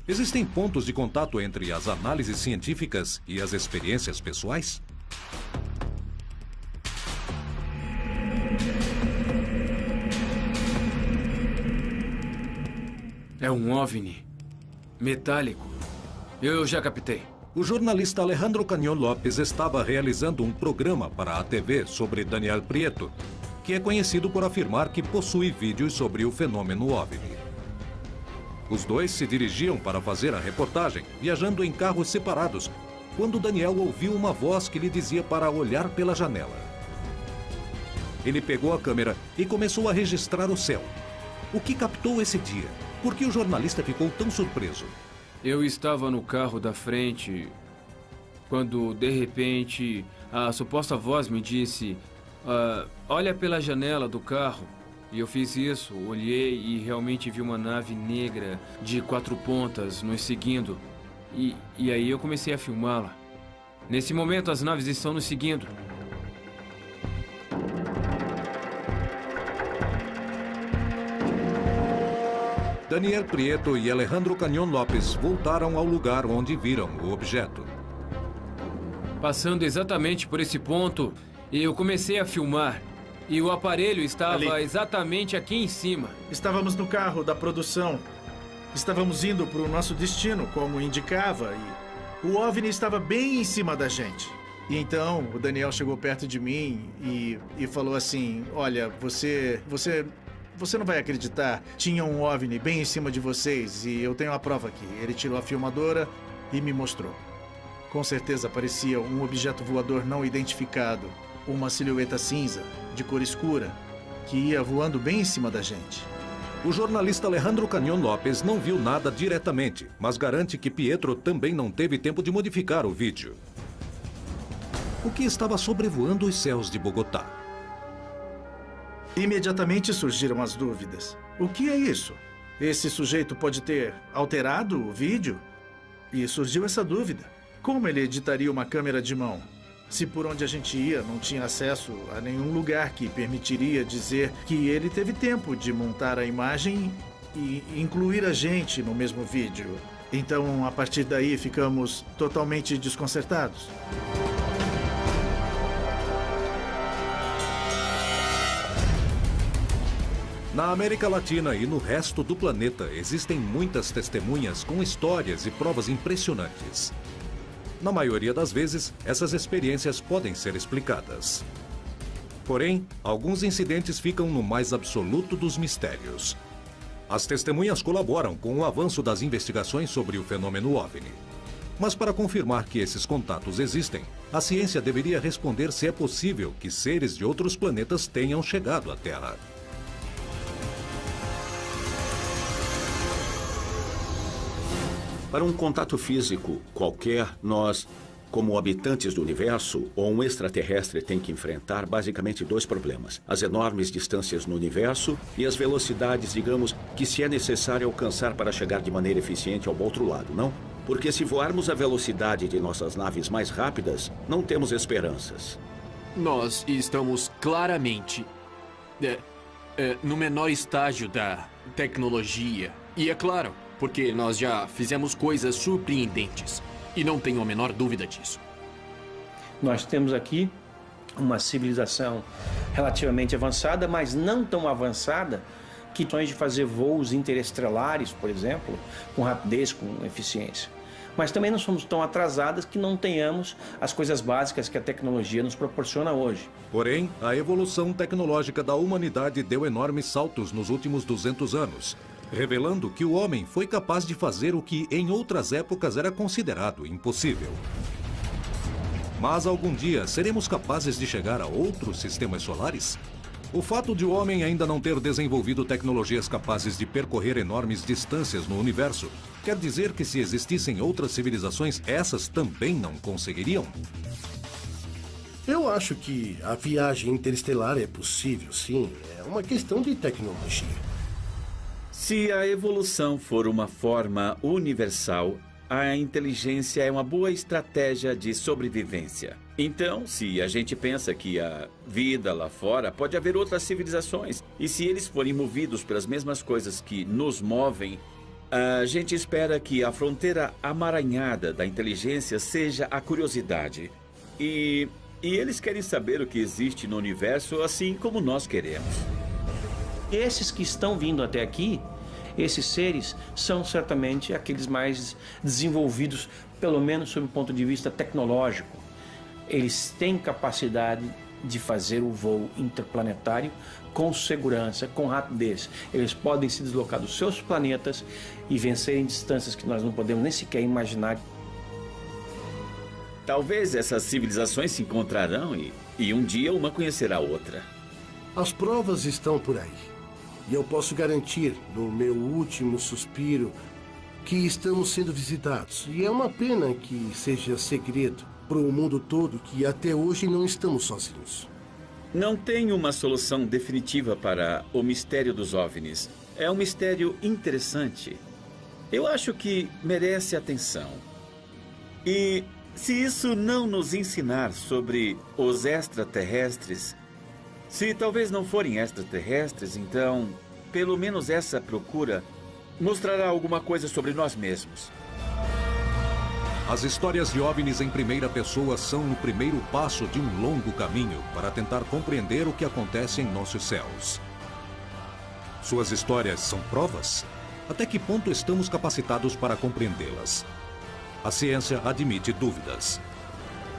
Existem pontos de contato entre as análises científicas e as experiências pessoais? É um OVNI metálico. Eu já captei. O jornalista Alejandro Canyon Lopes estava realizando um programa para a TV sobre Daniel Prieto, que é conhecido por afirmar que possui vídeos sobre o fenômeno OVNI. Os dois se dirigiam para fazer a reportagem, viajando em carros separados, quando Daniel ouviu uma voz que lhe dizia para olhar pela janela. Ele pegou a câmera e começou a registrar o céu. O que captou esse dia? Por que o jornalista ficou tão surpreso? Eu estava no carro da frente quando, de repente, a suposta voz me disse: olha pela janela do carro. E eu fiz isso, olhei e realmente vi uma nave negra de 4 pontas nos seguindo. E aí eu comecei a filmá-la. Nesse momento, as naves estão nos seguindo. Daniel Prieto e Alejandro Canyon Lopes voltaram ao lugar onde viram o objeto. Passando exatamente por esse ponto, eu comecei a filmar. E o aparelho estava exatamente aqui em cima. Estávamos no carro da produção. Estávamos indo para o nosso destino, como indicava, e o OVNI estava bem em cima da gente. E então o Daniel chegou perto de mim e falou assim: olha, você não vai acreditar, tinha um OVNI bem em cima de vocês e eu tenho a prova aqui. Ele tirou a filmadora e me mostrou. Com certeza parecia um objeto voador não identificado, uma silhueta cinza, de cor escura, que ia voando bem em cima da gente. O jornalista Alejandro Canyon Lopes não viu nada diretamente, mas garante que Pietro também não teve tempo de modificar o vídeo. O que estava sobrevoando os céus de Bogotá? Imediatamente surgiram as dúvidas. O que é isso? Esse sujeito pode ter alterado o vídeo? E surgiu essa dúvida. Como ele editaria uma câmera de mão? Se por onde a gente ia não tinha acesso a nenhum lugar que permitiria dizer que ele teve tempo de montar a imagem e incluir a gente no mesmo vídeo. Então, a partir daí, ficamos totalmente desconcertados. Na América Latina e no resto do planeta, existem muitas testemunhas com histórias e provas impressionantes. Na maioria das vezes, essas experiências podem ser explicadas. Porém, alguns incidentes ficam no mais absoluto dos mistérios. As testemunhas colaboram com o avanço das investigações sobre o fenômeno OVNI. Mas para confirmar que esses contatos existem, a ciência deveria responder se é possível que seres de outros planetas tenham chegado à Terra. Para um contato físico qualquer, nós, como habitantes do universo ou um extraterrestre, tem que enfrentar basicamente 2 problemas. As enormes distâncias no universo e as velocidades, digamos, que se é necessário alcançar para chegar de maneira eficiente ao outro lado, não? Porque se voarmos a velocidade de nossas naves mais rápidas, não temos esperanças. Nós estamos claramente no menor estágio da tecnologia. E é claro, porque nós já fizemos coisas surpreendentes. E não tenho a menor dúvida disso. Nós temos aqui uma civilização relativamente avançada, mas não tão avançada que tem de fazer voos interestelares, por exemplo, com rapidez, com eficiência. Mas também não somos tão atrasadas que não tenhamos as coisas básicas que a tecnologia nos proporciona hoje. Porém, a evolução tecnológica da humanidade deu enormes saltos nos últimos 200 anos. Revelando que o homem foi capaz de fazer o que em outras épocas era considerado impossível. Mas algum dia seremos capazes de chegar a outros sistemas solares? O fato de o homem ainda não ter desenvolvido tecnologias capazes de percorrer enormes distâncias no universo quer dizer que se existissem outras civilizações, essas também não conseguiriam? Eu acho que a viagem interestelar é possível, sim. É uma questão de tecnologia. Se a evolução for uma forma universal, a inteligência é uma boa estratégia de sobrevivência. Então, se a gente pensa que a vida lá fora, pode haver outras civilizações. E se eles forem movidos pelas mesmas coisas que nos movem, a gente espera que a fronteira amaranhada da inteligência seja a curiosidade. E eles querem saber o que existe no universo, assim como nós queremos. Esses que estão vindo até aqui, esses seres, são certamente aqueles mais desenvolvidos, pelo menos sob o ponto de vista tecnológico. Eles têm capacidade de fazer o voo interplanetário com segurança, com rapidez. Eles podem se deslocar dos seus planetas e vencerem distâncias que nós não podemos nem sequer imaginar. Talvez essas civilizações se encontrarão e um dia uma conhecerá a outra. As provas estão por aí. E eu posso garantir, no meu último suspiro, que estamos sendo visitados. E é uma pena que seja segredo para o mundo todo que até hoje não estamos sozinhos. Não tem uma solução definitiva para o mistério dos OVNIs. É um mistério interessante. Eu acho que merece atenção. E se isso não nos ensinar sobre os extraterrestres, se talvez não forem extraterrestres, então, pelo menos essa procura mostrará alguma coisa sobre nós mesmos. As histórias de OVNIs em primeira pessoa são o primeiro passo de um longo caminho para tentar compreender o que acontece em nossos céus. Suas histórias são provas? Até que ponto estamos capacitados para compreendê-las? A ciência admite dúvidas.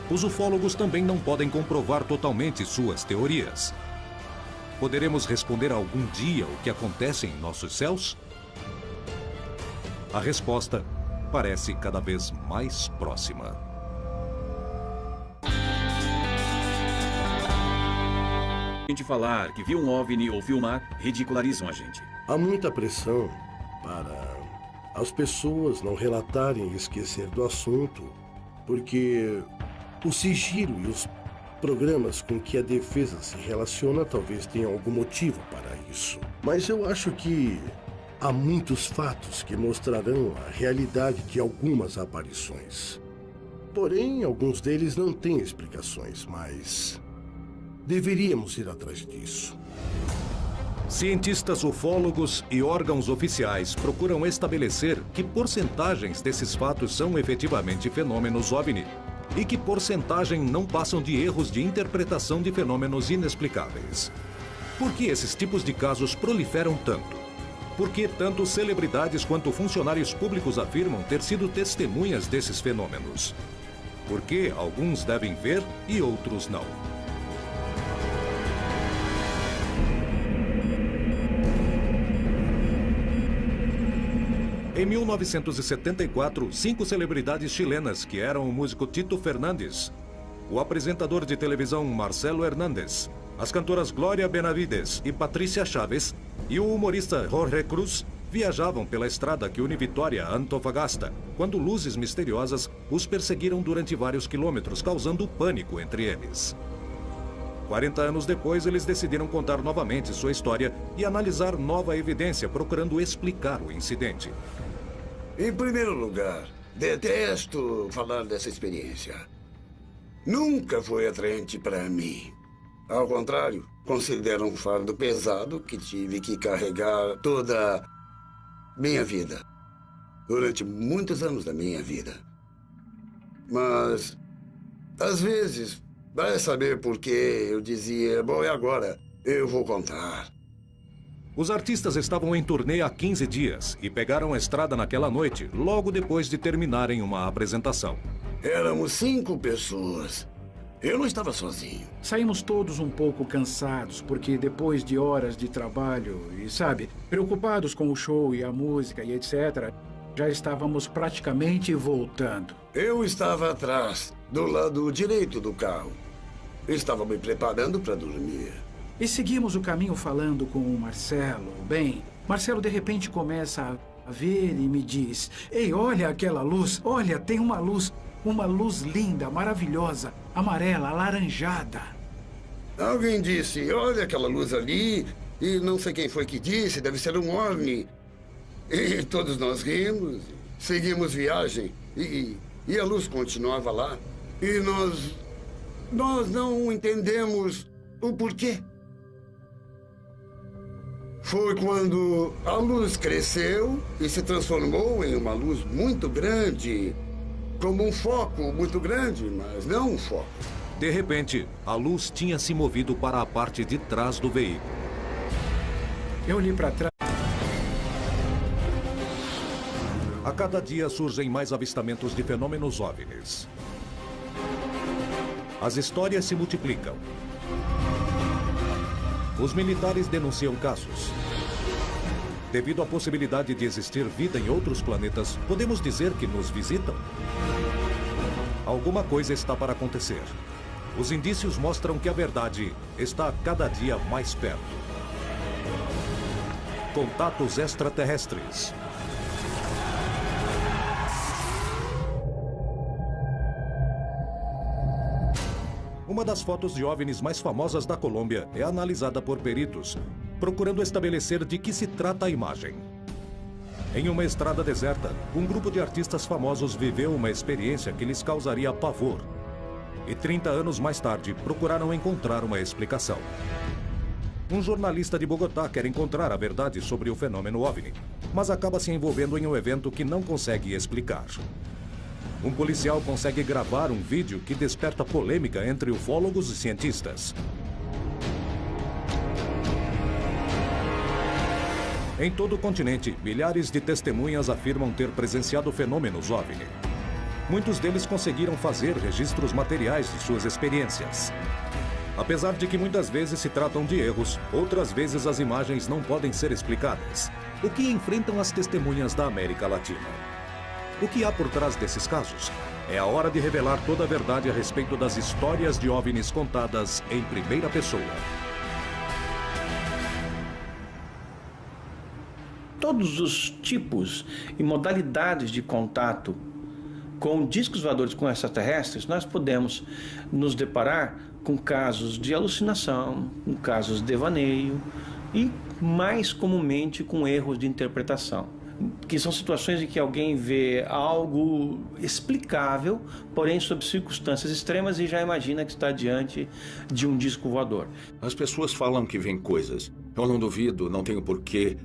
Os ufólogos também não podem comprovar totalmente suas teorias. Poderemos responder algum dia o que acontece em nossos céus? A resposta parece cada vez mais próxima. A gente falar que viu um OVNI ou filmar ridicularizam a gente. Há muita pressão para as pessoas não relatarem e esquecer do assunto, porque o sigilo e os programas com que a defesa se relaciona talvez tenham algum motivo para isso. Mas eu acho que há muitos fatos que mostrarão a realidade de algumas aparições. Porém, alguns deles não têm explicações, mas deveríamos ir atrás disso. Cientistas ufólogos e órgãos oficiais procuram estabelecer que porcentagens desses fatos são efetivamente fenômenos OVNI e que porcentagem não passam de erros de interpretação de fenômenos inexplicáveis. Por que esses tipos de casos proliferam tanto? Por que tanto celebridades quanto funcionários públicos afirmam ter sido testemunhas desses fenômenos? Por que alguns devem ver e outros não? Em 1974, 5 celebridades chilenas, que eram o músico Tito Fernandes, o apresentador de televisão Marcelo Hernández, as cantoras Glória Benavides e Patrícia Chaves e o humorista Jorge Cruz viajavam pela estrada que une Vitória a Antofagasta, quando luzes misteriosas os perseguiram durante vários quilômetros, causando pânico entre eles. 40 anos depois, eles decidiram contar novamente sua história e analisar nova evidência, procurando explicar o incidente. Em primeiro lugar, detesto falar dessa experiência. Nunca foi atraente para mim. Ao contrário, considero um fardo pesado que tive que carregar toda minha vida. Durante muitos anos da minha vida. Mas, às vezes, vai saber por que eu dizia, bom, e agora? Eu vou contar. Os artistas estavam em turnê há 15 dias e pegaram a estrada naquela noite, logo depois de terminarem uma apresentação. Éramos 5 pessoas. Eu não estava sozinho. Saímos todos um pouco cansados, porque depois de horas de trabalho e, sabe, preocupados com o show e a música e etc., já estávamos praticamente voltando. Eu estava atrás, do lado direito do carro. Estava me preparando para dormir. E seguimos o caminho falando com o Marcelo. Bem, Marcelo de repente começa a ver e me diz: ei, olha aquela luz, olha, tem uma luz linda, maravilhosa, amarela, alaranjada. Alguém disse, olha aquela luz ali, e não sei quem foi que disse, deve ser um OVNI. E todos nós rimos, seguimos viagem, e a luz continuava lá. E nós não entendemos o porquê. Foi quando a luz cresceu e se transformou em uma luz muito grande, como um foco muito grande, mas não um foco. De repente, a luz tinha se movido para a parte de trás do veículo. Eu olhei para trás. A cada dia surgem mais avistamentos de fenômenos OVNIs. As histórias se multiplicam. Os militares denunciam casos. Devido à possibilidade de existir vida em outros planetas, podemos dizer que nos visitam? Alguma coisa está para acontecer. Os indícios mostram que a verdade está cada dia mais perto. Contatos extraterrestres. Uma das fotos de OVNIs mais famosas da Colômbia é analisada por peritos, procurando estabelecer de que se trata a imagem. Em uma estrada deserta, um grupo de artistas famosos viveu uma experiência que lhes causaria pavor. E 30 anos mais tarde, procuraram encontrar uma explicação. Um jornalista de Bogotá quer encontrar a verdade sobre o fenômeno OVNI, mas acaba se envolvendo em um evento que não consegue explicar. Um policial consegue gravar um vídeo que desperta polêmica entre ufólogos e cientistas. Em todo o continente, milhares de testemunhas afirmam ter presenciado fenômenos OVNI. Muitos deles conseguiram fazer registros materiais de suas experiências. Apesar de que muitas vezes se tratam de erros, outras vezes as imagens não podem ser explicadas. O que enfrentam as testemunhas da América Latina? O que há por trás desses casos? É a hora de revelar toda a verdade a respeito das histórias de OVNIs contadas em primeira pessoa. Todos os tipos e modalidades de contato com discos voadores com extraterrestres, nós podemos nos deparar com casos de alucinação, com casos de devaneio e, mais comumente, com erros de interpretação, que são situações em que alguém vê algo explicável, porém sob circunstâncias extremas e já imagina que está diante de um disco voador. As pessoas falam que veem coisas. Eu não duvido, não tenho porquê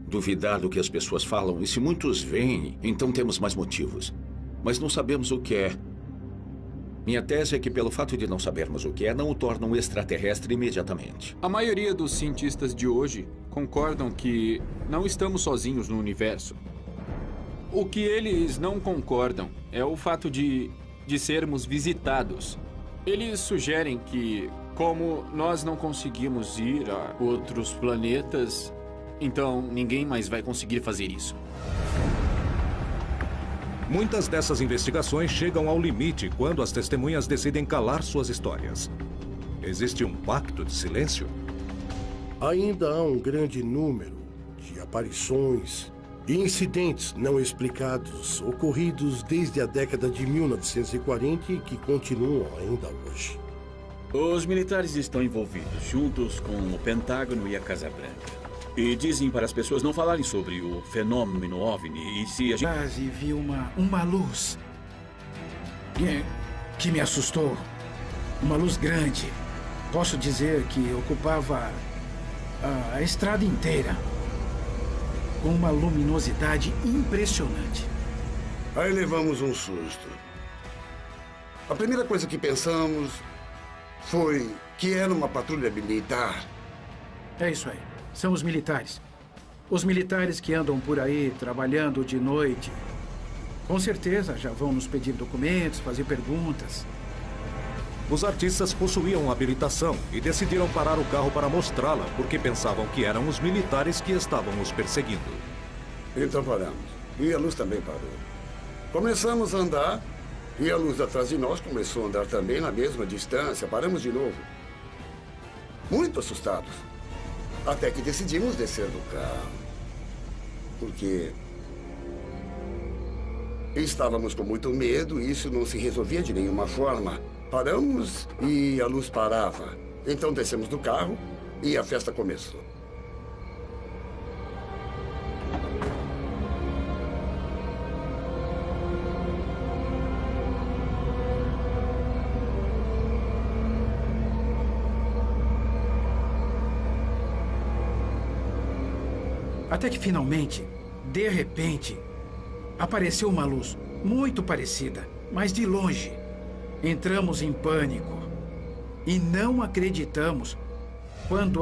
duvidar do que as pessoas falam. E se muitos veem, então temos mais motivos. Mas não sabemos o que é. Minha tese é que, pelo fato de não sabermos o que é, não o torna um extraterrestre imediatamente. A maioria dos cientistas de hoje concordam que não estamos sozinhos no universo. O que eles não concordam é o fato de sermos visitados. Eles sugerem que, como nós não conseguimos ir a outros planetas, então ninguém mais vai conseguir fazer isso. Muitas dessas investigações chegam ao limite quando as testemunhas decidem calar suas histórias. Existe um pacto de silêncio? Ainda há um grande número de aparições e incidentes não explicados ocorridos desde a década de 1940 e que continuam ainda hoje. Os militares estão envolvidos, juntos com o Pentágono e a Casa Branca. E dizem para as pessoas não falarem sobre o fenômeno OVNI. E se a gente... Quase vi uma luz que me assustou. Uma luz grande. Posso dizer que ocupava a estrada inteira. Com uma luminosidade impressionante. Aí levamos um susto. A primeira coisa que pensamos foi que era uma patrulha militar. É isso aí. São os militares. Os militares que andam por aí trabalhando de noite. Com certeza já vão nos pedir documentos, fazer perguntas. Os artistas possuíam habilitação e decidiram parar o carro para mostrá-la, porque pensavam que eram os militares que estavam os perseguindo. Então paramos. E a luz também parou. Começamos a andar e a luz atrás de nós começou a andar também na mesma distância. Paramos de novo. Muito assustados. Até que decidimos descer do carro. Porque estávamos com muito medo e isso não se resolvia de nenhuma forma. Paramos e a luz parava. Então descemos do carro e a festa começou. Até que finalmente, de repente, apareceu uma luz muito parecida, mas de longe. Entramos em pânico e não acreditamos quando